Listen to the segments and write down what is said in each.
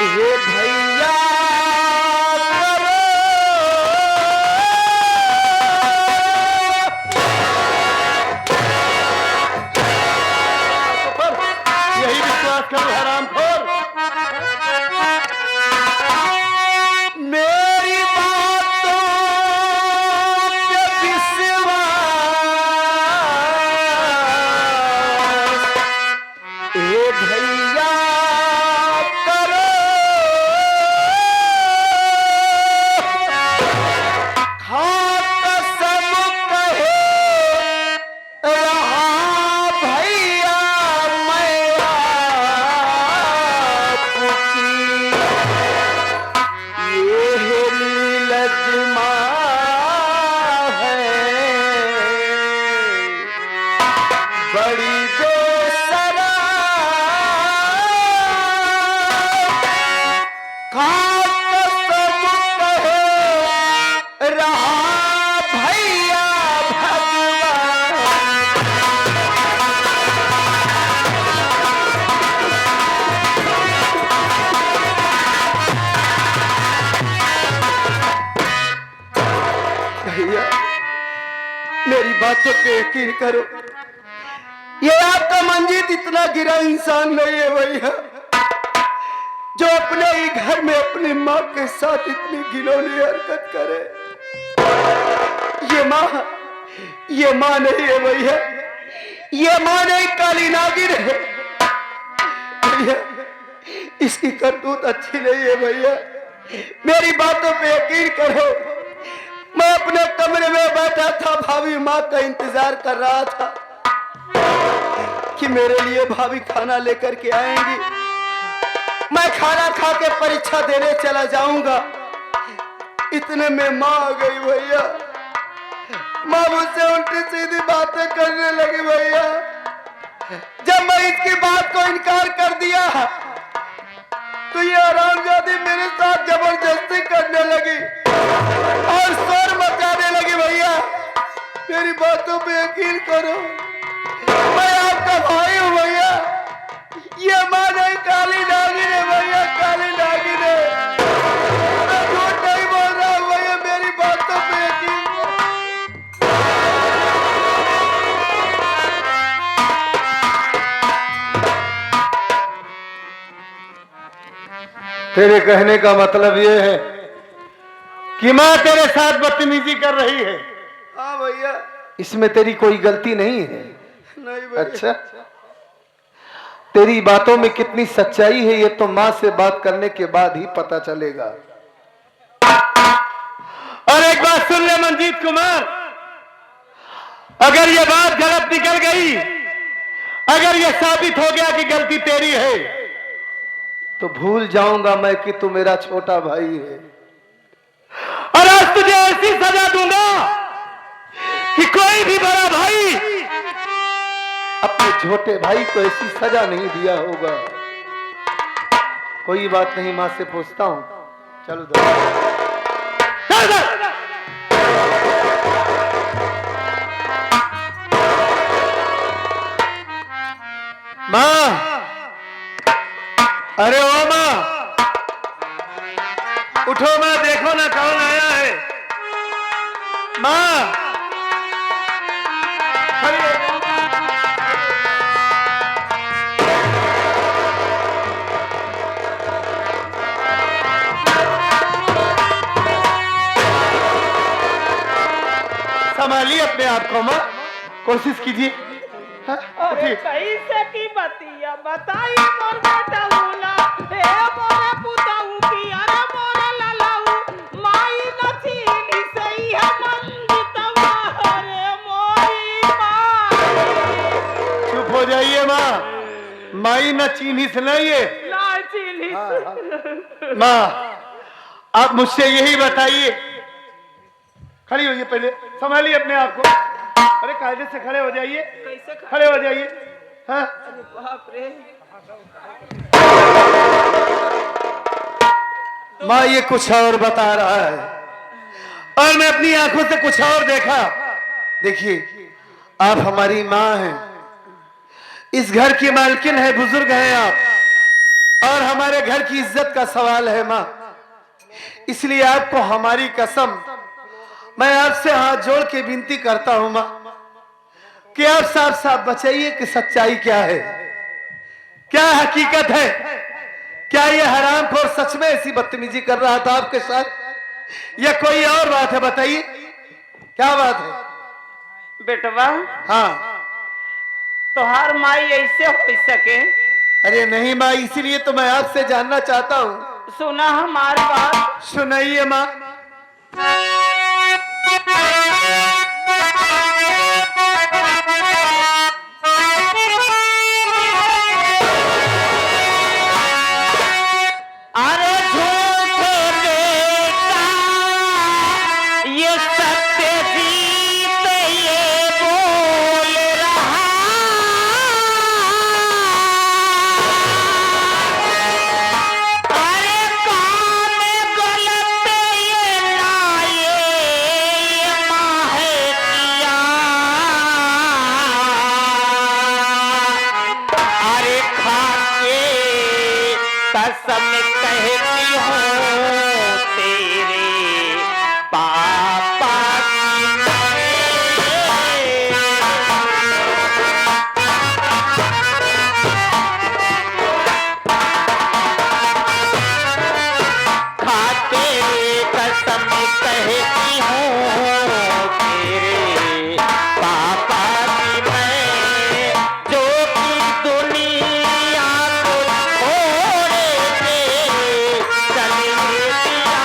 हे भैया यही विश्वास करो हरामखोर। मेरी बातों पे विश्वास हे भैया करो, खा कसम कहे रहा भैया मैं आपकी, ये नीलजमा है बड़ी बेसरा, खा कसम कहे रहा भैया भगवान। भैया मेरी बातों पे यकीन करो, ये आपका मंजीत इतना गिरा इंसान नहीं है भैया जो अपने ही घर में अपनी माँ के साथ इतनी घिनौनी हरकत करे। ये माँ नहीं है भैया, ये माँ नहीं काली नागिन है भैया, इसकी करतूत अच्छी नहीं है भैया। मेरी बातों पे यकीन करो, मैं अपने कमरे में बैठा था, भाभी माँ का इंतजार कर रहा था कि मेरे लिए भाभी खाना लेकर के आएंगी, मैं खाना खा के परीक्षा देने चला जाऊंगा। इतने में माँ आ गई भैया, माँ मुझसे उल्टी सीधी बातें करने लगी भैया। जब मैं इसकी बात को इनकार कर दिया तो ये हरामजादी मेरे साथ जबरदस्ती करने लगी और शोर मचाने लगी भैया। मेरी बातों पे यकीन करो, मैं आपका भाई हूँ भैया, ये माँ नहीं काली नागिन है भैया, काली नागिन है। मैं झूठ नहीं बोल रहा हूँ भैया, मेरी बातों पे यकीन करो। तेरे कहने का मतलब ये है कि माँ तेरे साथ बदतमीजी कर रही है? हाँ भैया। इसमें तेरी कोई गलती नहीं है? नहीं भैया। अच्छा, तेरी बातों में कितनी सच्चाई है ये तो माँ से बात करने के बाद ही पता चलेगा। और एक बात सुन ले मंजीत कुमार, अगर ये बात गलत निकल गई, अगर ये साबित हो गया कि गलती तेरी है, तो भूल जाऊंगा मैं कि तू मेरा छोटा भाई है और आज तुझे ऐसी सजा दूंगा कि कोई भी बड़ा भाई अपने छोटे भाई को ऐसी सजा नहीं दिया होगा। कोई बात नहीं, मां से पूछता हूं। चलो मां, अरे ओ मां, उठो मां, देखो ना कौन आया है। मां संभालिए अपने आप को मां, कोशिश कीजिए। अरे कैसे की बतिया बताई मोर बेटा हुला, हे मोरे पुताऊ की, अरे मोरे ललाऊ, माई नचीनी सही है मंदितवा, अरे मोरी माई। चुप हो जाइए माँ, माई न चीनी से नहीं है ना चीनी माँ। आप मुझसे यही बताइए, खड़ी होइए, पहले संभालिए अपने आप को। अरे कायदे से खड़े हो जाइए, कैसे खड़े हो जाइए। हाँ, अरे बाप रे। माँ ये कुछ और बता रहा है और मैं अपनी आंखों से कुछ और देखा। देखिए, आप हमारी माँ हैं, इस घर की मालकिन है, बुजुर्ग हैं आप। और हमारे घर की इज्जत का सवाल है माँ, इसलिए आपको हमारी कसम मैं आपसे हाथ जोड़ के विनती करता हूं माँ कि आप साफ साफ बताइए कि सच्चाई क्या है, क्या हकीकत है। क्या ये हरामखोर सच में ऐसी बदतमीजी कर रहा था आपके साथ या कोई और बात है? बताइए क्या बात है। बेटवा हाँ, तोहार माई ऐसे हो सके? अरे नहीं माँ, इसीलिए तो मैं आपसे जानना चाहता हूँ। सुना हमारी बात। सुनाइए माँ। अरे झूठे बेटा ये सत्य जीत ये बोल रहा, अरे काम गलत ये ना ये माँ है किया, अरे खाके कसम कहती हूँ तेरे पापा की खाके कसम कहती हूँ तेरे पापा की मैं, जो कि दुनिया को छोड़ के चली दिया,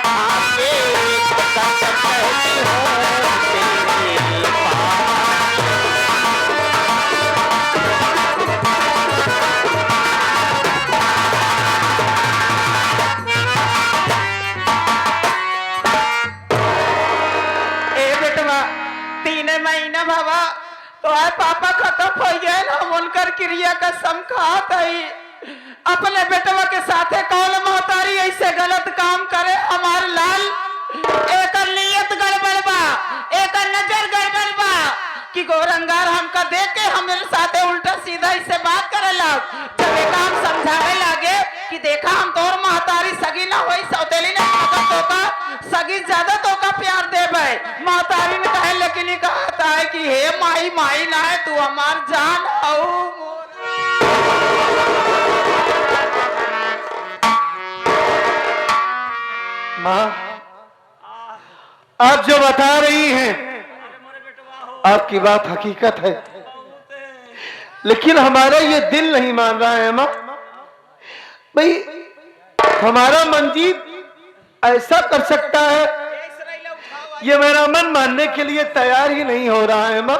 खाके कसम कहती हूँ तेरे पापा। ए बेटवा 3 महीना बाबा तो आए पापा खत्म हो गए ना, हम उनकर क्रिया का समखात है। अपने बेटवा के साथे कौन महतारी ऐसे गलत काम करे? हमार लाल एक नियत गड़बड़ बा, एक नजर गड़बड़ बा कि गोरंगार हमका देख के हमारे साथे उल्टा सीधा इससे बात करे लग। जब एक काम समझाने लगे कि देखा हम तोर महतारी सगी ना होई, सौतेली ने तो का सगी ज्यादा तो का प्यार दे भाई। महतारी ने कहे लेकिन ये कहता है कि हे माई माई ना है तू हमार जान हऊ। माँ, आप जो बता रही हैं आपकी बात हकीकत है, लेकिन हमारा ये दिल नहीं मान रहा है माँ। भाई हमारा मंजीत ऐसा कर सकता है, ये मेरा मन मानने के लिए तैयार ही नहीं हो रहा है माँ।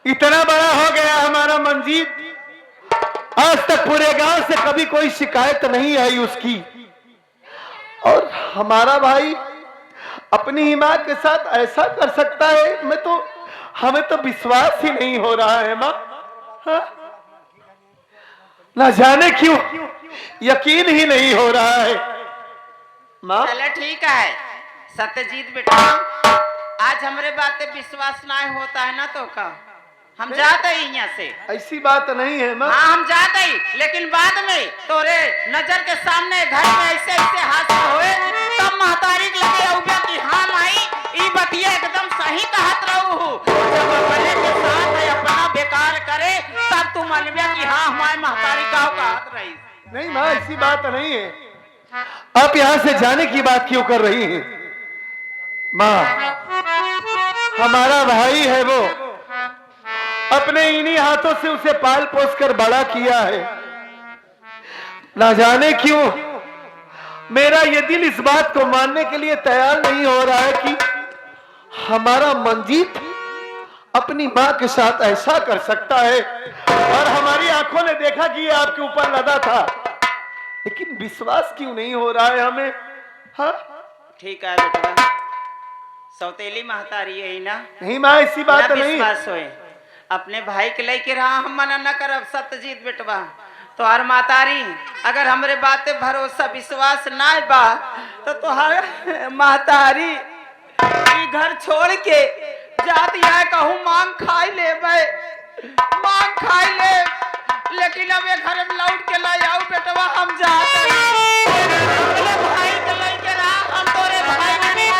इतना बड़ा हो गया हमारा मंजीत, आज तक पूरे गांव से कभी कोई शिकायत नहीं आई उसकी, और हमारा भाई अपनी ही माँ के साथ ऐसा कर सकता है? हमें तो विश्वास ही नहीं हो रहा है माँ। हाँ? ना जाने क्यों यकीन ही नहीं हो रहा है माँ। चलो ठीक है सत्यजीत बेटा, आज हमारे बातें विश्वास ना होता है ना तो का हम जाते ही यहाँ से। ऐसी बात नहीं है माँ। हाँ हम जाते ही, लेकिन बाद में तोरे नजर के सामने घर में ऐसे ऐसे हादसा हुए तब महतारी लगे उबे कि हाँ माई ई बतिया एकदम सही कहत रहू। जब अपने के साथ अपना बेकार करे तब तू मनबे कि हाँ हमारी महतारी का कहत रही। नहीं माँ, ऐसी बात नहीं है। आप यहाँ से जाने की बात क्यों कर रही हैं माँ? हमारा भाई है वो, अपने इन्हीं हाथों से उसे पाल पोस कर बड़ा किया है। ना जाने क्यों मेरा ये दिल इस बात को मानने के लिए तैयार नहीं हो रहा है कि हमारा मंजीत अपनी माँ के साथ ऐसा कर सकता है। और हमारी आंखों ने देखा कि ये आपके ऊपर लदा था, लेकिन विश्वास क्यों नहीं हो रहा है हमें? हाँ ठीक है बेटा, सौतेली महतारी है ना? नहीं माँ, ऐसी बात नहीं। विश्वास होए अपने भाई के लेके रहा, हम मना न करब सत्यजीत बेटवा। तो हर मातारी अगर हमरे बातें भरोसा विश्वास ना बा तो तोहर महतारी ई घर छोड़ के जात यहाँ कहूँ मांग खाई ले, मांग खाई ले। लेकिन अब ये घर में लौट के लाई आओ बेटवा हम जाते हैं। अपने भाई के लेके रहा हम तोरे भाई के नहीं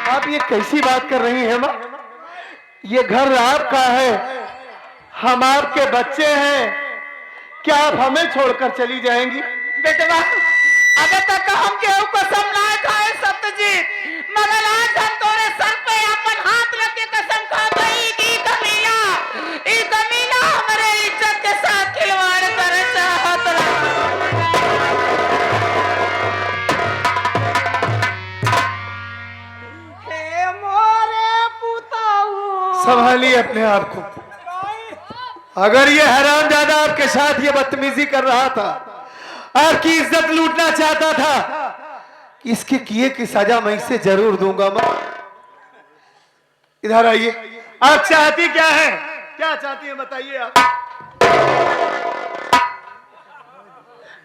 आप ये कैसी बात कर रही हैं माँ? ये घर आपका है, हम आपके बच्चे हैं, क्या आप हमें छोड़कर चली जाएंगी? बेटवा अबे तक हम केहू कसम ना खाए सत्यजीत, मगर आज हम तोरे सर पे अपन हाथ रख के कसम खा गई कि ई कमीना हमारे इज्जत के साथ खिलवाड़ करे चाहत रहा। हे मोरे पुताऊ संभालिए अपने आप को। अगर ये हरामजादा आपके साथ ये बदतमीजी कर रहा था, आपकी इज्जत लूटना चाहता था, इसके किए की सजा मैं इसे जरूर दूंगा। मां इधर आइए। आप चाहती क्या है? क्या चाहती है बताइए आप।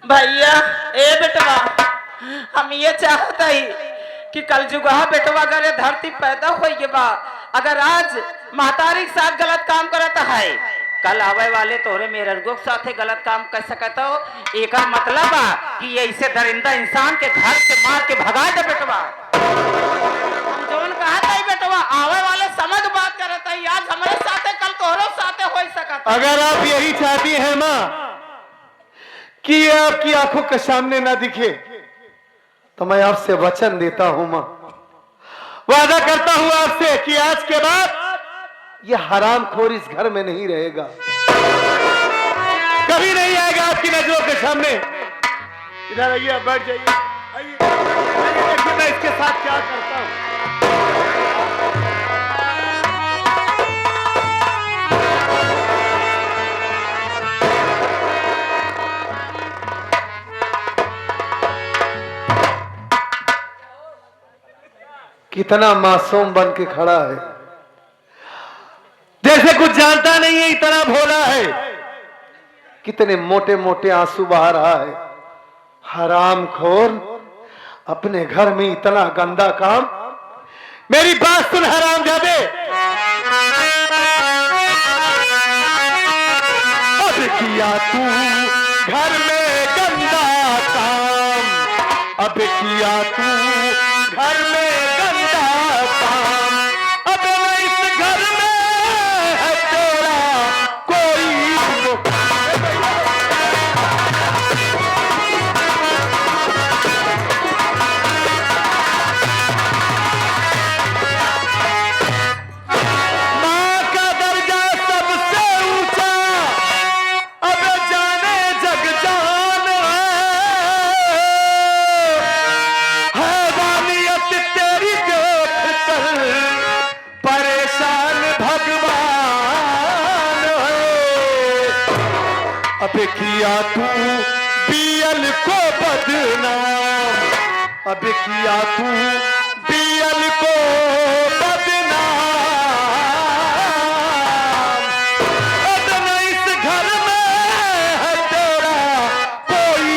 भैया ए बेटवा हम ये चाहता ही कि कल जुगा बेटवा अगर ये धरती पैदा होई बा, अगर आज महतारी के साथ गलत काम करता है, कल आवे वाले तोरे मेरे के साथ गलत काम कर सकता हो। एक मतलब बा कि ऐसे दरिंदा इंसान के घर से मार के भगा दे बेटवा। हम जोन कहा था बेटवा आवे वाले समझ बात करता है, आज हमारे साथ कल तोरो साथ हो सकता। अगर आप यही चाहती हैं मां कि ये आपकी आंखों के सामने ना दिखे, तो मैं आपसे वचन देता हूं मां, वादा करता हूं आपसे कि आज के बाद ये हरामखोर इस घर में नहीं रहेगा, कभी नहीं आएगा आपकी नजरों के सामने। इधर आइए, आप बैठ जाइए। आइए देखिए मैं इसके साथ क्या करता हूं। कितना मासूम बन के खड़ा है, जैसे कुछ जानता नहीं है, इतना भोला है। कितने मोटे मोटे आंसू बहा रहा है। हरामखोर, अपने घर में इतना गंदा काम। मेरी बात सुन हरामजादे, अब किया तू घर में गंदा काम, अब किया तू घर में गंदा काम, अब इस घर में है तेरा कोई मां का दर्जा सबसे ऊंचा, अब जाने जग जान हैवानियत तेरी देख कर परेशान भगवान है। अब किया तू बीएल को बदनाम, अब किया तू बीएल को बदनाम, अब न इस घर में है तेरा कोई।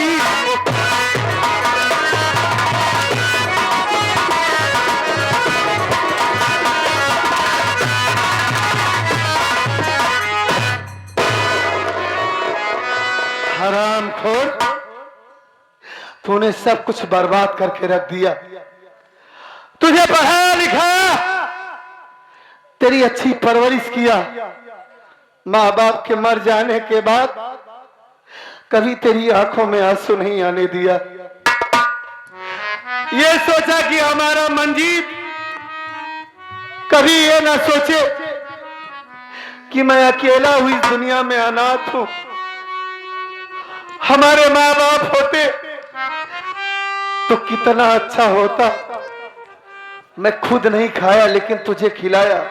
हरामखोर, तूने सब कुछ बर्बाद करके रख दिया। तुझे पढ़ा लिखा, तेरी अच्छी परवरिश किया, माँ बाप के मर जाने के बाद कभी तेरी आंखों में आंसू नहीं आने दिया। ये सोचा कि हमारा मंजीत कभी ये ना सोचे कि मैं अकेला हुई दुनिया में अनाथ हूं। हमारे माँ बाप होते तो कितना अच्छा होता। मैं खुद नहीं खाया लेकिन तुझे खिलाया।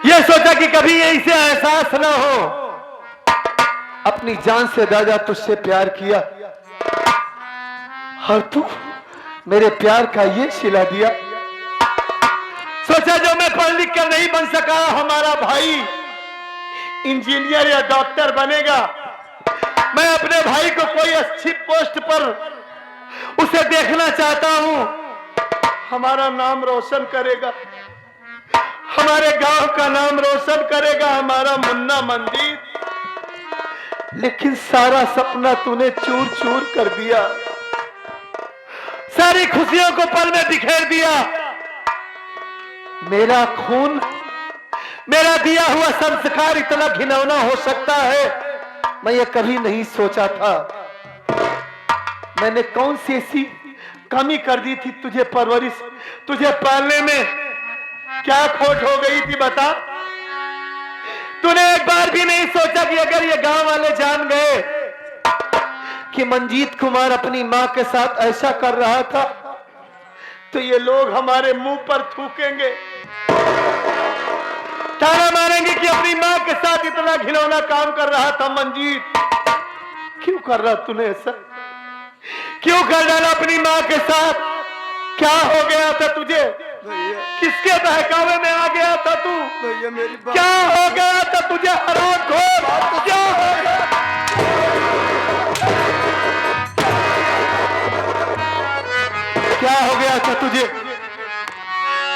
यह सोचा कि कभी इसे एहसास ना हो, अपनी जान से ज्यादा तुझसे प्यार किया और तू मेरे प्यार का ये सिला दिया। सोचा जो मैं पढ़ लिख कर नहीं बन सका, हमारा भाई इंजीनियर या डॉक्टर बनेगा, मैं अपने भाई को कोई अच्छी पोस्ट पर उसे देखना चाहता हूं, हमारा नाम रोशन करेगा, हमारे गांव का नाम रोशन करेगा हमारा मुन्ना मंजीत। लेकिन सारा सपना तूने चूर चूर कर दिया, सारी खुशियों को पल में बिखेर दिया। मेरा खून, मेरा दिया हुआ संस्कार इतना घिनौना हो सकता है, मैं ये कभी नहीं सोचा था। मैंने कौन सी ऐसी कमी कर दी थी तुझे परवरिश, तुझे पालने में क्या खोट हो गई थी बता? तूने एक बार भी नहीं सोचा कि अगर ये गांव वाले जान गए कि मंजीत कुमार अपनी मां के साथ ऐसा कर रहा था तो ये लोग हमारे मुंह पर थूकेंगे, ताना मारेंगे कि अपनी मां के साथ इतना घिनौना काम कर रहा था मंजीत। क्यों कर रहा तूने ऐसा? क्यों कर डाला अपनी मां के साथ? क्या हो गया था तुझे? किसके बहकावे में आ गया था तू? भैया मेरी बात, क्या हो गया था तुझे? हरामखोर, क्या हो गया? क्या हो गया था तुझे?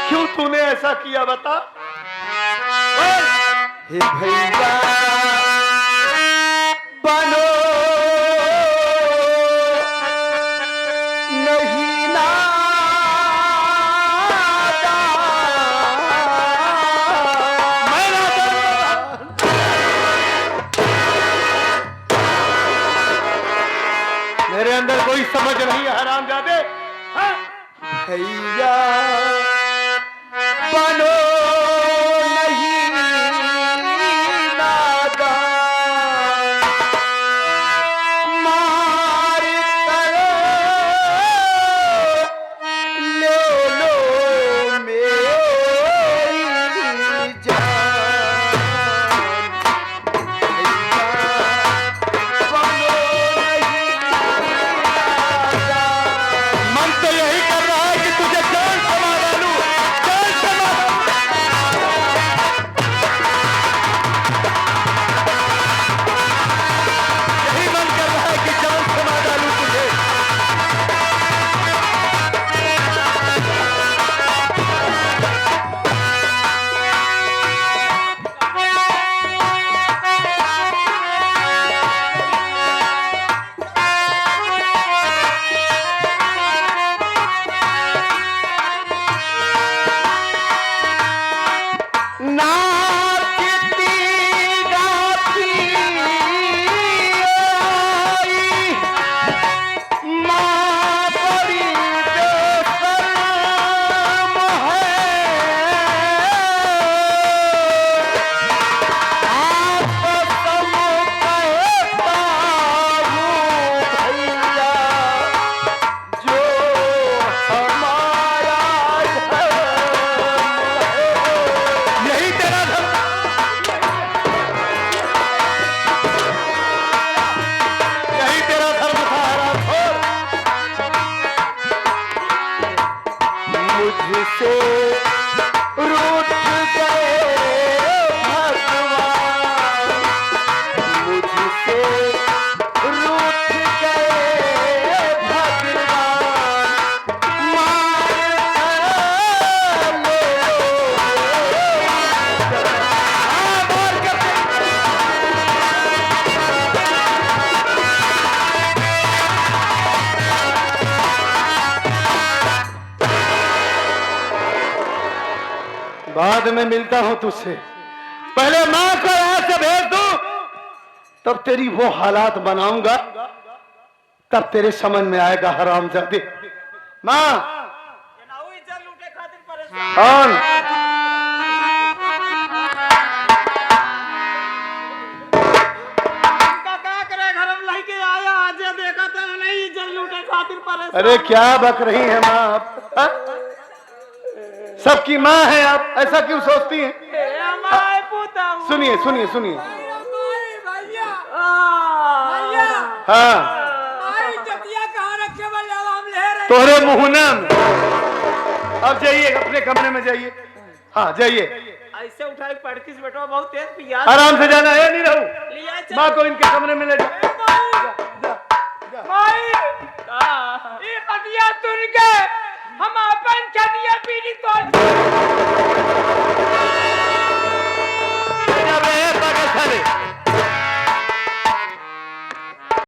क्यों तूने ऐसा किया बता? हे भैया बनो नहीं मेरे अंदर कोई समझ नहीं है हरामजादे। हाँ? भैया बनो नहीं नादान, मार करो ले लो मेरी जान। भैया बनो नहीं नादान। मन तो यही कर रहा है कि तुझे जान से मार डालूं, जान से मार। यही मन कर रहा है कि जान से मार डालूं तुझे। नाचती गाती आई माँ बड़ी बेशर्म है, आप सब कहता हूँ भैया जो हमारा यही तेरा धर्म, यही तेरा धर्म था हरामखोर। मुझसे रूठ गए भगवान, मुझसे रूठ गए भगवान, मार ले लो। बाद में मिलता हूं तुझसे, पहले मां को यहां से भेज दूं, तब तेरी वो हालात बनाऊंगा, तब तेरे समझ में आएगा हरामजादे। मां केनाऊ इज्जत लूटे खातिर परेशान। कौन? का करे घर में लड़के आया आज देखा तो नहीं इज्जत लूटे खातिर परेशान। अरे क्या बक रही है मां आप? हाँ? सबकी मां है आप, ऐसा क्यों सोचती हैं? हमारे पुताऊ। सुनिए सुनिए सुनिए। भैया हाँ, भाई जतिया कहाँ रखे वाले हम ले रहे। तोहरे मुहना में। अब जाइए अपने कमरे में जाइए। हाँ जाइए, ऐसे उठाई पड़ती से बैठो बहुत तेज पिया। आराम से जाना है, नहीं रहूं। लिया चल। माँ को इनके कमरे में ले जाओ। जाऊं